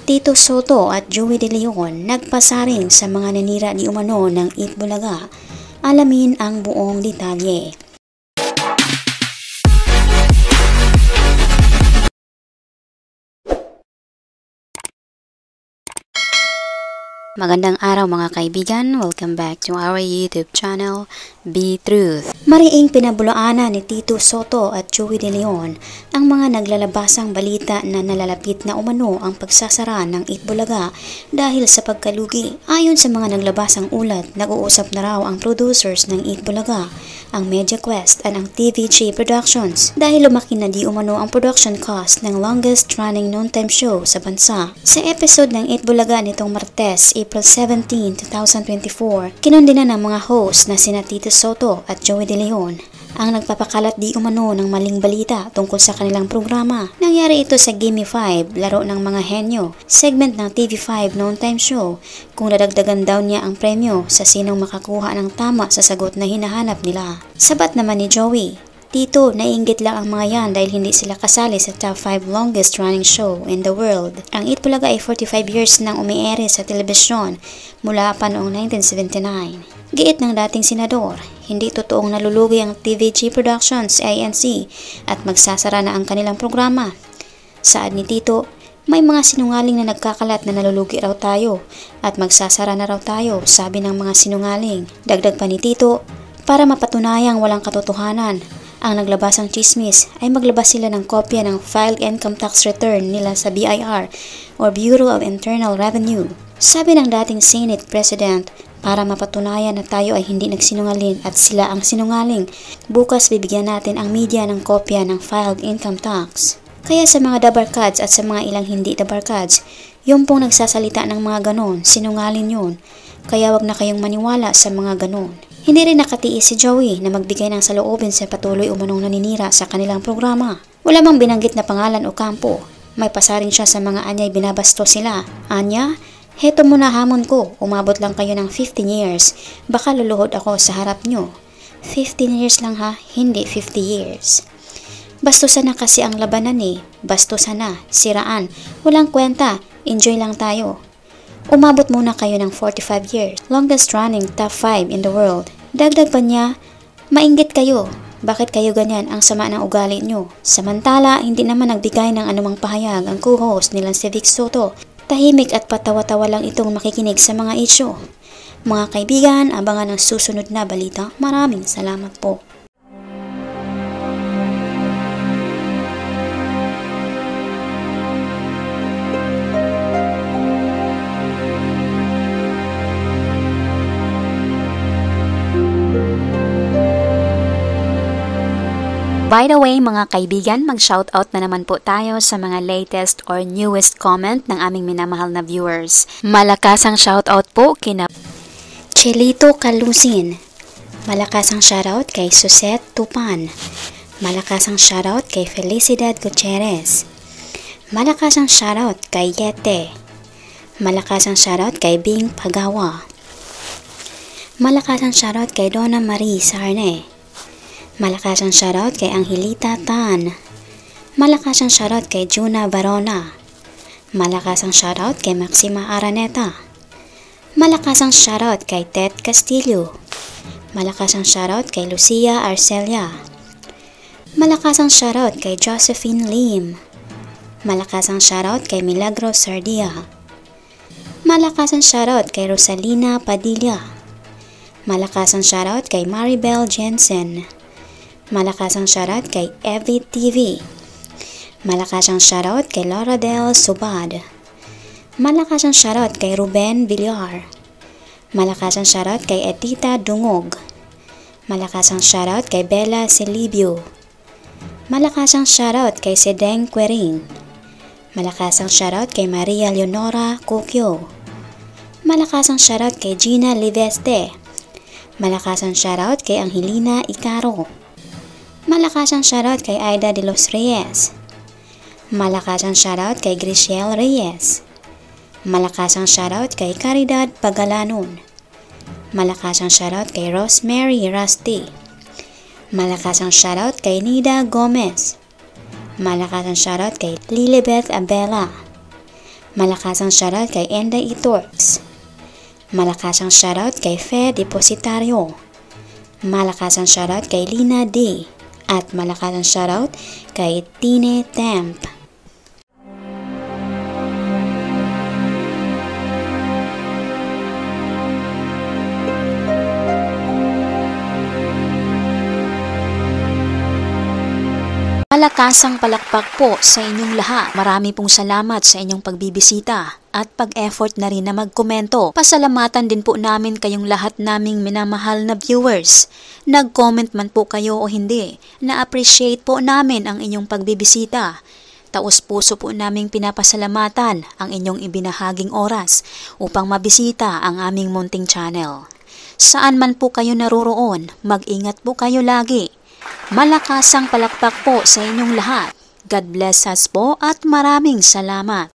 Tito Soto at Joey De Leon nagpasaring sa mga nanira di umano ng Itbulaga. Alamin ang buong detalye. Magandang araw mga kaibigan, welcome back to our YouTube channel, Be Truth. Mariing pinabulaanan ni Tito Soto at Joey De Leon ang mga naglalabasang balita na nalalapit na umano ang pagsasara ng Itbulaga dahil sa pagkalugi. Ayon sa mga naglabasang ulat, nag-uusap na raw ang producers ng Itbulaga, ang MediaQuest at ang TVG Productions dahil lumaki na di umano ang production cost ng longest running noontime show sa bansa. Sa episode ng Itbulaga nitong Martes, April 17, 2024, kinundina ng mga host na sina Tito Soto at Joey De Leon ang nagpapakalat di umano ng maling balita tungkol sa kanilang programa. Nangyari ito sa Gimme 5, laro ng mga henyo, segment ng TV5 noontime show, kung dadagdagan daw niya ang premyo sa sinong makakuha ng tama sa sagot na hinahanap nila. Sabat naman ni Joey, Tito, naiinggit lang ang mga yan dahil hindi sila kasali sa top 5 longest running show in the world. Ang Itbulaga ay 45 years nang umiere sa telebisyon mula pa noong 1979. Giit ng dating senador, hindi totoong nalulugi ang TVG Productions ANC at magsasara na ang kanilang programa. Saad ni Tito, may mga sinungaling na nagkakalat na nalulugi raw tayo at magsasara na raw tayo, sabi ng mga sinungaling. Dagdag pa ni Tito, para mapatunayang walang katotohanan ang naglabasang chismis ay maglabas sila ng kopya ng filed income tax return nila sa BIR or Bureau of Internal Revenue. Sabi ng dating Senate President, para mapatunayan na tayo ay hindi nagsinungaling at sila ang sinungaling, bukas bibigyan natin ang media ng kopya ng filed income tax. Kaya sa mga dabarkads at sa mga ilang hindi dabarkads, yung pong nagsasalita ng mga ganon, sinungaling yun. Kaya wag na kayong maniwala sa mga ganon. Hindi rin nakatiis si Joey na magbigay ng saloobin sa patuloy umanong naninira sa kanilang programa. Wala mang binanggit na pangalan o kampo. May pasaring siya sa mga anyay binabasto sila. Anya, heto muna hamon ko, umabot lang kayo ng 15 years. Baka luluhod ako sa harap nyo. 15 years lang ha, hindi 50 years. Bastusan na kasi ang labanan eh. Bastusan na, siraan, walang kwenta, enjoy lang tayo. Umabot muna kayo ng 45 years, longest running top 5 in the world. Dagdag pa niya, mainggit kayo. Bakit kayo ganyan ang sama ng ugali nyo? Samantala, hindi naman nagbigay ng anumang pahayag ang co-host nilang si Vic Soto. Tahimik at patawa-tawa lang itong makikinig sa mga isyo. Mga kaibigan, abangan ang susunod na balita. Maraming salamat po. By the way mga kaibigan, mag-shoutout na naman po tayo sa mga latest or newest comment ng aming minamahal na viewers. Malakasang shoutout po kina Chelito Calusin. Malakasang shoutout kay Suset Tupan. Malakasang shoutout kay Felicidad Gutierrez. Malakasang shoutout kay Yete. Malakasang shoutout kay Bing Pagawa. Malakasang shoutout kay Donna Marie Sarne. Malakasang shoutout kay Angelita Tan. Malakasang shoutout kay Juna Varona. Malakasang shoutout kay Maxima Araneta. Malakasang shoutout kay Ted Castillo. Malakasang shoutout kay Lucia Arcelia. Malakasang shoutout kay Josephine Lim. Malakasang shoutout kay Milagros Sardia. Malakasang shoutout kay Rosalina Padilla. Malakasang shoutout kay Maribel Jensen. Malakasang shoutout kay Evie TV. Malakasang shoutout kay Laura Del Subad. Malakasang shoutout kay Ruben Villar. Malakasang shoutout kay Etita Dungog. Malakasang shoutout kay Bella Celibio. Malakasang shoutout kay Sedeng Quering. Malakasang shoutout kay Maria Leonora Cocchio. Malakasang shoutout kay Gina Liveste. Malakasang shoutout kay Angelina Icaro. Malakasang shoutout kay Aida de los Reyes. Malakasang shoutout kay Griciel Reyes. Malakasang shoutout kay Caridad Pagalanon. Malakasang shoutout kay Rosemary Rusty. Malakasang shoutout kay Nida Gomez. Malakasang shoutout kay Lilibeth Abela. Malakasang shoutout kay Enday Itorx. Malakasang shoutout kay Fe Depositario. Malakasang shoutout kay Lina D. At malakasang shoutout kay Tine Temp. Malakasang palakpak po sa inyong lahat. Marami pong salamat sa inyong pagbibisita at pag-effort na rin na magkomento. Pasalamatan din po namin kayong lahat naming minamahal na viewers. Nag-comment man po kayo o hindi, na-appreciate po namin ang inyong pagbibisita. Taos puso po naming pinapasalamatan ang inyong ibinahaging oras upang mabisita ang aming munting channel. Saan man po kayo naroroon, mag-ingat po kayo lagi. Malakasang palakpak po sa inyong lahat. God bless us po at maraming salamat.